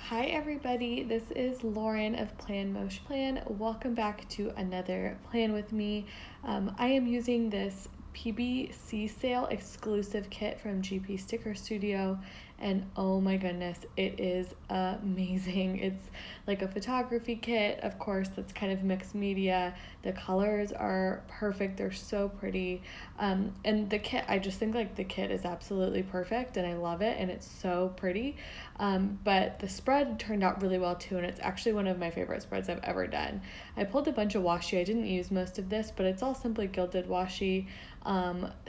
Hi everybody, this is Lauren of planmoshplan. Welcome back to another plan with me. I am using this PBC sale exclusive kit from GP Sticker Studio, and oh my goodness, it is amazing. It's like a photography kit, of course, that's kind of mixed media. The colors are perfect, they're so pretty. And the kit, I just think like the kit is absolutely perfect and I love it and it's so pretty. But the spread turned out really well too, and it's actually one of my favorite spreads I've ever done. I pulled a bunch of washi. I didn't use most of this, but it's all simply gilded washi.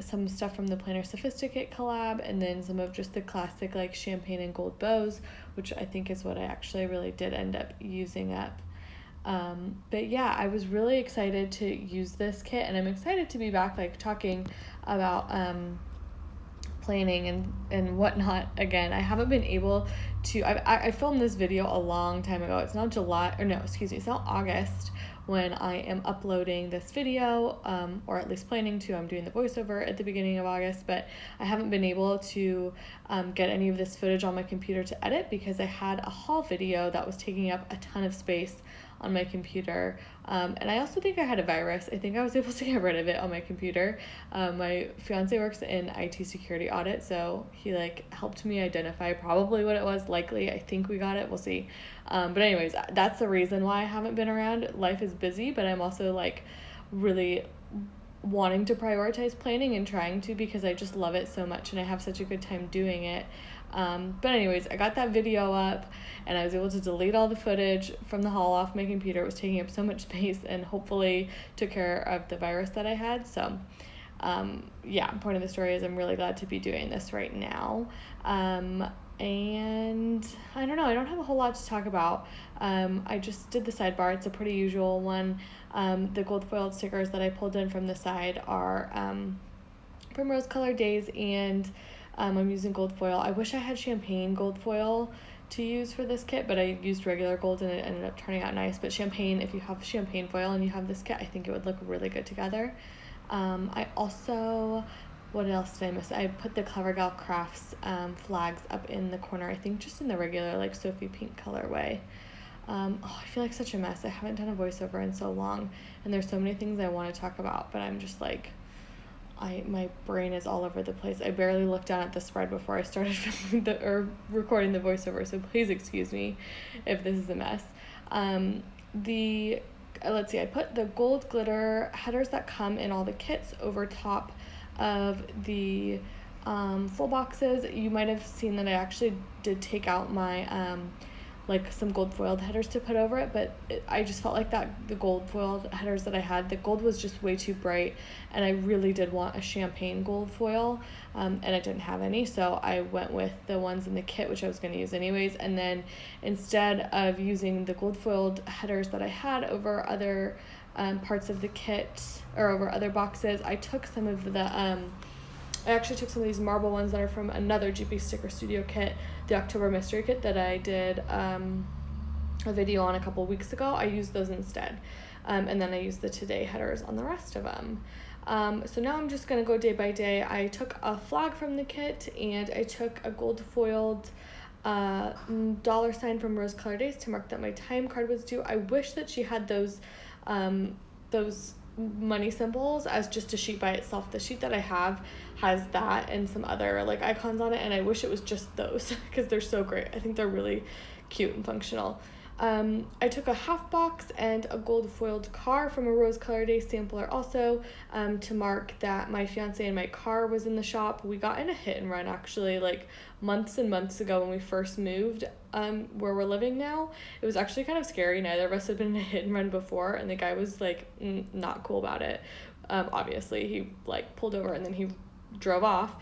Some stuff from the Planner Sophisticate collab, and then some of just the classic like champagne and gold bows, which I think is what I actually really did end up using up. But yeah, I was really excited to use this kit, and I'm excited to be back like talking about planning and whatnot again. I haven't been able to, I filmed this video a long time ago. It's not it's not August when I am uploading this video, or at least planning to. I'm doing the voiceover at the beginning of August, but I haven't been able to get any of this footage on my computer to edit because I had a haul video that was taking up a ton of space on my computer, and I also think I had a virus. I think I was able to get rid of it on my computer. My fiance works in IT security audit, so he like helped me identify probably what it was. Likely, I think we got it, we'll see. But anyways, that's the reason why I haven't been around. Life is busy, but I'm also like really wanting to prioritize planning and trying to, because I just love it so much and I have such a good time doing it. But anyways, I got that video up and I was able to delete all the footage from the haul off my computer. It was taking up so much space and hopefully took care of the virus that I had. So yeah, point of the story is I'm really glad to be doing this right now. And I don't know, I don't have a whole lot to talk about. I just did the sidebar. It's a pretty usual one. The gold foiled stickers that I pulled in from the side are from Rose Colored Days, and I'm using gold foil. I wish I had champagne gold foil to use for this kit, but I used regular gold and it ended up turning out nice. But champagne, if you have champagne foil and you have this kit, I think it would look really good together. I also, what else did I miss? I put the Clever Gal Crafts flags up in the corner, I think just in the regular like Sophie pink colorway. I feel like such a mess. I haven't done a voiceover in so long, and there's so many things I want to talk about, but I'm just like, my brain is all over the place. I barely looked down at the spread before I started filming recording the voiceover, so please excuse me if this is a mess. Let's see, I put the gold glitter headers that come in all the kits over top of the full boxes. You might have seen that I actually did take out my like some gold foiled headers to put over it, but I just felt like that the gold foiled headers that I had, the gold was just way too bright, and I really did want a champagne gold foil, and I didn't have any, so I went with the ones in the kit, which I was going to use anyways. And then instead of using the gold foiled headers that I had over other parts of the kit or over other boxes, I took some of the I actually took some of these marble ones that are from another GP Sticker Studio kit, the October Mystery Kit that I did a video on a couple weeks ago. I used those instead. And then I used the Today headers on the rest of them. So now I'm just going to go day by day. I took a flag from the kit, and I took a gold foiled dollar sign from Rose Colored Days to mark that my time card was due. I wish that she had those money symbols as just a sheet by itself. The sheet that I have has that and some other like icons on it, and I wish it was just those because they're so great. I think they're really cute and functional. I took a half box and a gold foiled car from a Rose Colored Days sampler also, to mark that my fiance and my car was in the shop. We got in a hit and run actually like months and months ago when we first moved where we're living now. It was actually kind of scary. Neither of us had been in a hit and run before, and the guy was like not cool about it. Obviously he like pulled over and then he drove off,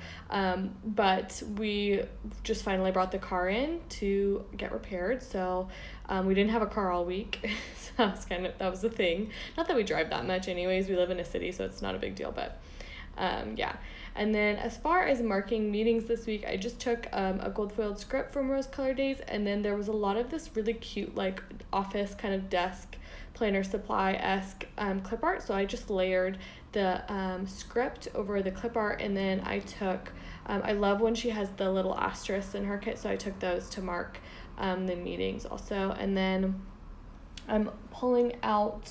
but we just finally brought the car in to get repaired, so we didn't have a car all week. So that was the thing. Not that we drive that much anyways, we live in a city, so it's not a big deal, but yeah. And then as far as marking meetings this week, I just took a gold foiled script from Rose Colored Days, and then there was a lot of this really cute like office kind of desk planner supply-esque clip art, so I just layered the script over the clip art, and then I took I love when she has the little asterisks in her kit, so I took those to mark the meetings also. And then I'm pulling out,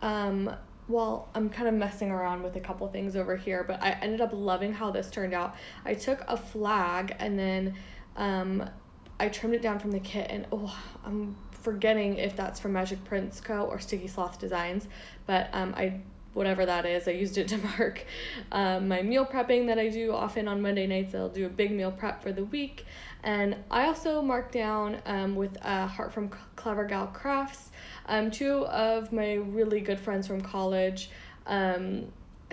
well, I'm kind of messing around with a couple things over here, but I ended up loving how this turned out. I took a flag and then I trimmed it down from the kit, and I'm forgetting if that's from Magic Prints Co. or Sticky Sloth Designs, but whatever that is, I used it to mark my meal prepping that I do often on Monday nights. I'll do a big meal prep for the week. And I also marked down with a heart from Clever Gal Crafts. Two of my really good friends from college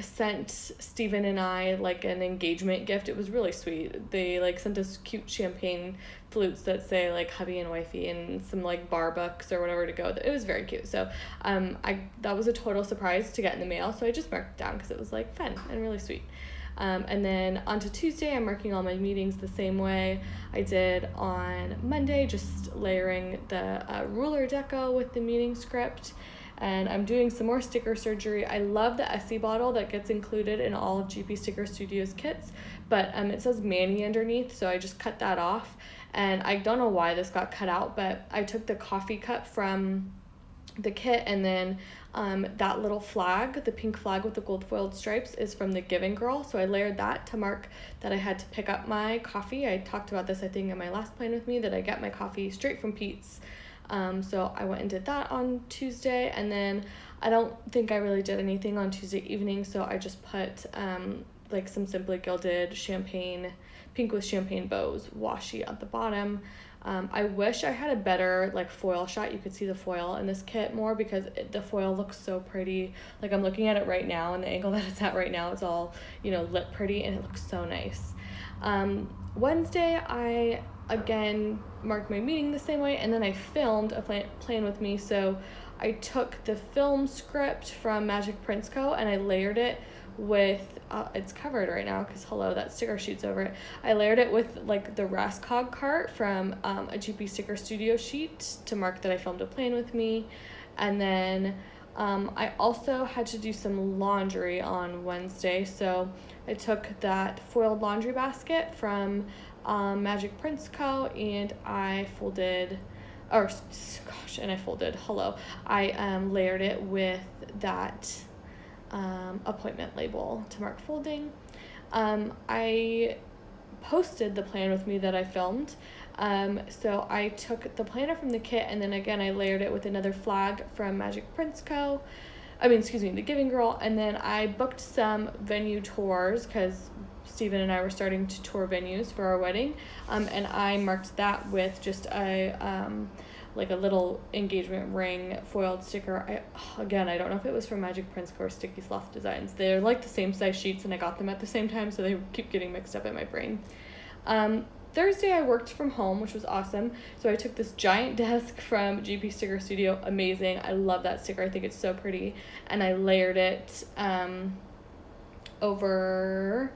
sent Steven and I like an engagement gift. It was really sweet. They like sent us cute champagne flutes that say like hubby and wifey, and some like bar books or whatever to go with it. It was very cute. So that was a total surprise to get in the mail, so I just marked it down because it was like fun and really sweet. And then on to Tuesday, I'm marking all my meetings the same way I did on Monday, just layering the ruler deco with the meeting script. And I'm doing some more sticker surgery. I love the Essie bottle that gets included in all of GP Sticker Studios kits, but it says Manny underneath, so I just cut that off. And I don't know why this got cut out, but I took the coffee cup from the kit, and then that little flag, the pink flag with the gold foiled stripes, is from the Giving Girl, so I layered that to mark that I had to pick up my coffee. I talked about this, I think, in my last plan with me, that I get my coffee straight from Pete's. So I went and did that on Tuesday, and then I don't think I really did anything on Tuesday evening, so I just put like some Simply Gilded champagne, pink with champagne bows washi at the bottom. I wish I had a better like foil shot. You could see the foil in this kit more, because the foil looks so pretty. Like I'm looking at it right now, and the angle that it's at right now, it's all, lit pretty, and it looks so nice. Wednesday, I again marked my meeting the same way, and then I filmed a plan with me. So I took the film script from Magic Prints Co. and I layered it with it's covered right now because that sticker sheet's over it. I layered it with like the Rascog cart from a GP Sticker Studio sheet to mark that I filmed a plan with me. And then I also had to do some laundry on Wednesday, so I took that foiled laundry basket from Magic Prints Co. and I layered it with that appointment label to mark folding. I posted the plan with me that I filmed. So I took the planner from the kit, and then again I layered it with another flag from Magic Prints Co. The Giving Girl, and then I booked some venue tours because Steven and I were starting to tour venues for our wedding, and I marked that with just a little engagement ring foiled sticker. I don't know if it was from Magic Prints Co. or Sticky Sloth Designs. They're like the same size sheets, and I got them at the same time, so they keep getting mixed up in my brain. Thursday I worked from home, which was awesome. So I took this giant desk from GP Sticker Studio, amazing. I love that sticker. I think it's so pretty. And I layered it over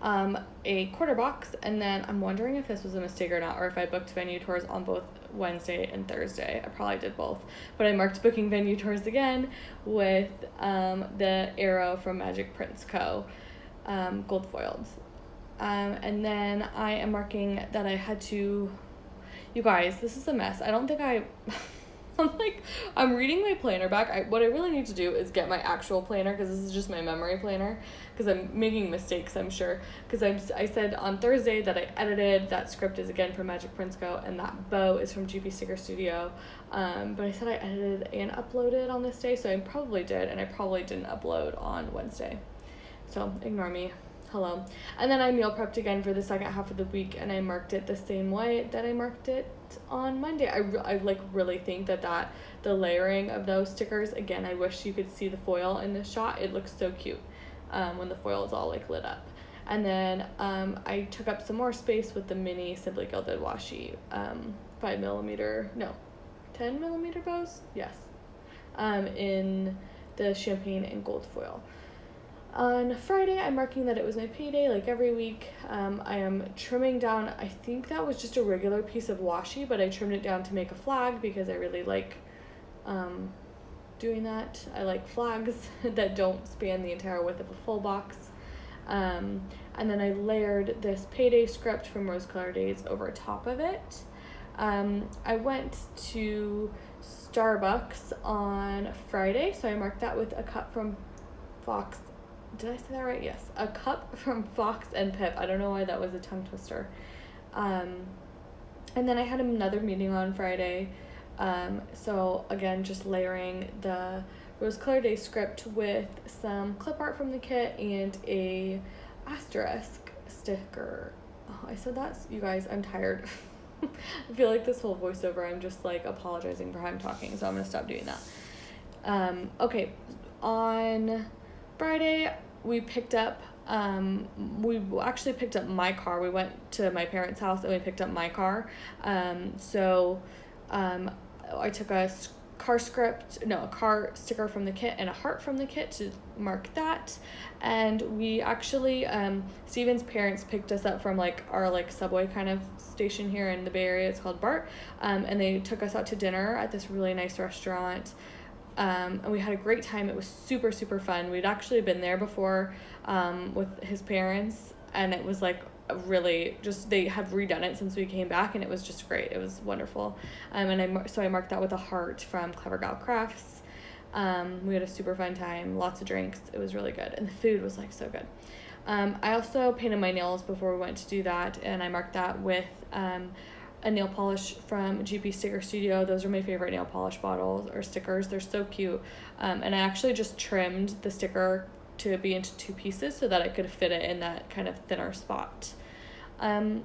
a quarter box. And then I'm wondering if this was a mistake or not, or if I booked venue tours on both Wednesday and Thursday. I probably did both. But I marked booking venue tours again with the arrow from Magic Prints Co. Gold foiled. And then I am marking that I had to, you guys, this is a mess. I don't think I'm reading my planner back. What I really need to do is get my actual planner, because this is just my memory planner, because I'm making mistakes, I'm sure. Because I said on Thursday that I edited, that script is again from Magic Prints Co. and that bow is from GP Sticker Studio. But I said I edited and uploaded on this day, so I probably did, and I probably didn't upload on Wednesday. So ignore me. Hello. And then I meal prepped again for the second half of the week, and I marked it the same way that I marked it on Monday. I really think that the layering of those stickers, again, I wish you could see the foil in this shot. It looks so cute when the foil is all like lit up. And then I took up some more space with the mini Simply Gilded washi 10mm bows, yes, in the champagne and gold foil. On Friday, I'm marking that it was my payday, like every week. I am trimming down, I think that was just a regular piece of washi, but I trimmed it down to make a flag because I really like doing that. I like flags that don't span the entire width of a full box. And then I layered this payday script from Rose Color Days over top of it. I went to Starbucks on Friday, so I marked that with a cup from Fox. Did I say that right? Yes. A cup from Fox and Pip. I don't know why that was a tongue twister. And then I had another meeting on Friday. So again, just layering the Rose Color Day script with some clip art from the kit and a asterisk sticker. Oh, I said that, you guys, I'm tired. I feel like this whole voiceover, I'm just like apologizing for how I'm talking, so I'm gonna stop doing that. Okay, on Friday, we picked up, we actually picked up my car. We went to my parents' house and we picked up my car. I took a car sticker from the kit and a heart from the kit to mark that. And we actually, Steven's parents picked us up from like our like subway kind of station here in the Bay Area. It's called BART. And they took us out to dinner at this really nice restaurant. And we had a great time. It was super, super fun. We'd actually been there before with his parents, and it was like really just, they have redone it since we came back, and it was just great. It was wonderful. And I marked that with a heart from Clever Gal Crafts. We had a super fun time, lots of drinks. It was really good, and the food was like so good. I also painted my nails before we went to do that, and I marked that with a nail polish from GP Sticker Studio. Those are my favorite nail polish bottles or stickers. They're so cute. And I actually just trimmed the sticker to be into 2 pieces so that I could fit it in that kind of thinner spot. I'm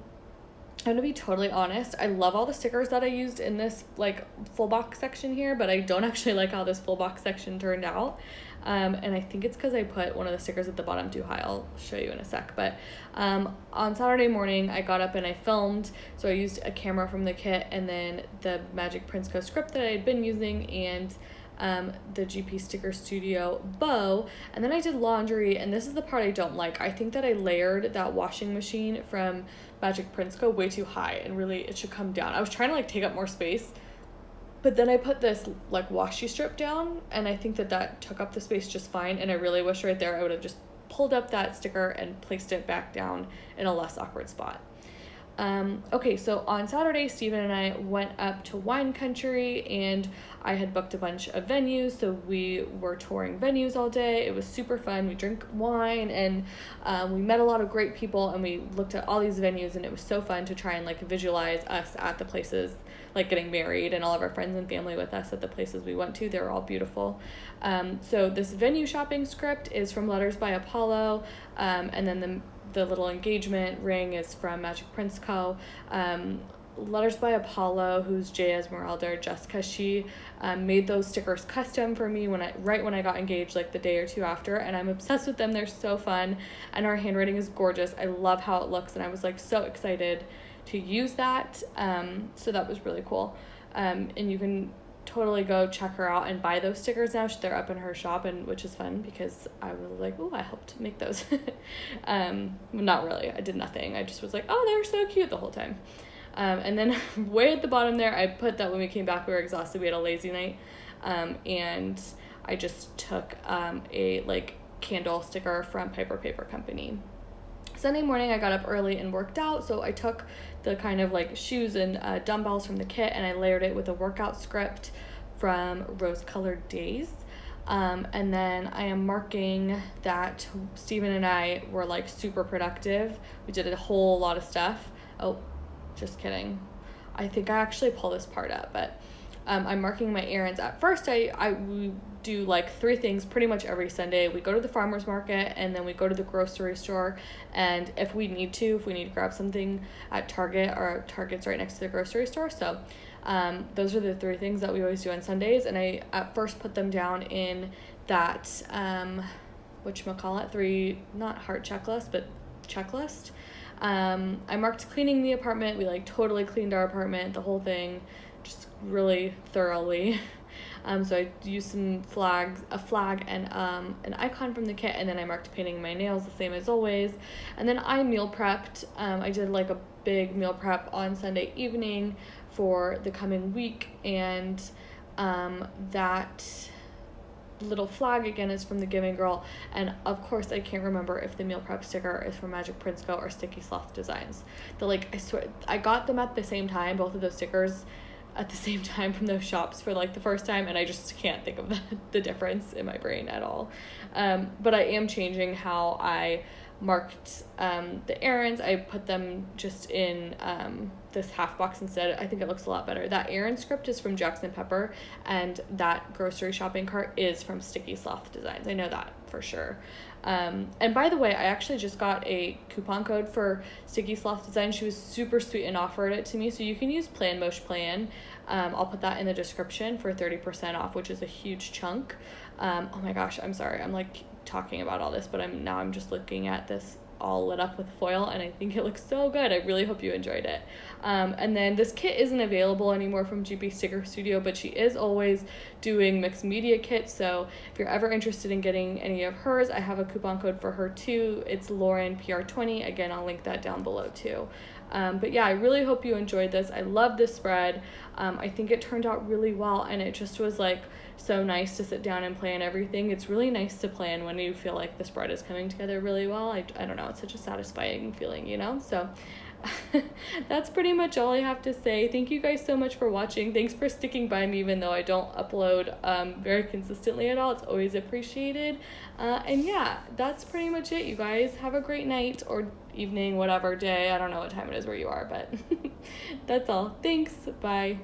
gonna be totally honest, I love all the stickers that I used in this like full box section here, but I don't actually like how this full box section turned out. And I think it's because I put one of the stickers at the bottom too high. I'll show you in a sec. But on Saturday morning, I got up and I filmed. So I used a camera from the kit and then the Magic Prince Co script that I had been using and the GP Sticker Studio bow. And then I did laundry, and this is the part I don't like. I think that I layered that washing machine from Magic Prince Co way too high, and really it should come down. I was trying to like take up more space, but then I put this like washi strip down, and I think that that took up the space just fine. And I really wish right there I would have just pulled up that sticker and placed it back down in a less awkward spot. Okay, so on Saturday, Steven and I went up to wine country, and I had booked a bunch of venues, so we were touring venues all day. It was super fun. We drank wine, and we met a lot of great people, and we looked at all these venues, and it was so fun to try and like visualize us at the places, like getting married, and all of our friends and family with us at the places we went to. They were all beautiful. So this venue shopping script is from Letters by Apollo, and then the little engagement ring is from Magic Prince Co. Letters by Apollo, who's Jay Esmeralda or Jessica, she made those stickers custom for me right when I got engaged, like the day or 2 after, and I'm obsessed with them. They're so fun, and our handwriting is gorgeous. I love how it looks, and I was like so excited to use that. So that was really cool. And you can totally go check her out and buy those stickers now. They're up in her shop, and which is fun because I was like, oh, I helped make those. Not really, I did nothing. I just was like, oh, they're so cute the whole time. And then way at the bottom there, I put that when we came back we were exhausted, we had a lazy night, and I just took a like candle sticker from Piper Paper Company. Sunday morning I got up early and worked out, so I took the kind of like shoes and dumbbells from the kit, and I layered it with a workout script from Rose Colored Days. And then I am marking that Steven and I were like super productive. We did a whole lot of stuff. Oh, just kidding. I think I actually pull this part up, but I'm marking my errands. At first we do like 3 things pretty much every Sunday. We go to the farmer's market, and then we go to the grocery store, and if we need to grab something at Target, or Target's right next to the grocery store. So those are the 3 things that we always do on Sundays, and I at first put them down in that whatchamacallit, 3, not heart checklist, but checklist. I marked cleaning the apartment. We like totally cleaned our apartment, the whole thing, just really thoroughly. So I used a flag and an icon from the kit, and then I marked painting my nails the same as always. And then I meal prepped. I did like a big meal prep on Sunday evening for the coming week, and that little flag again is from the Giving Girl, and of course I can't remember if the meal prep sticker is from Magic Princeko or Sticky Sloth Designs. I swear I got them at the same time, both of those stickers at the same time from those shops for like the first time, and I just can't think of the difference in my brain at all. But I am changing how I marked the errands. I put them just in this half box instead. I think it looks a lot better. That errand script is from Jackson Pepper, and that grocery shopping cart is from Sticky Sloth Designs. I know that for sure. And by the way, I actually just got a coupon code for Sticky Sloth Design. She was super sweet and offered it to me, so you can use planmoshplan. I'll put that in the description for 30% off, which is a huge chunk. Oh my gosh, I'm sorry. I'm like talking about all this, but I'm just looking at this all lit up with foil, and I think it looks so good. I really hope you enjoyed it. And then this kit isn't available anymore from GP Sticker Studio, but she is always doing mixed media kits, so if you're ever interested in getting any of hers, I have a coupon code for her too. It's Lauren PR20. Again, I'll link that down below too. But yeah, I really hope you enjoyed this. I love this spread. I think it turned out really well, and it just was like so nice to sit down and plan everything. It's really nice to plan when you feel like the spread is coming together really well. I don't know, it's such a satisfying feeling, you know? So that's pretty much all I have to say. Thank you guys so much for watching. Thanks for sticking by me even though I don't upload very consistently at all. It's always appreciated. And yeah, that's pretty much it, you guys. Have a great night or evening, whatever day. I don't know what time it is where you are, but that's all. Thanks. Bye.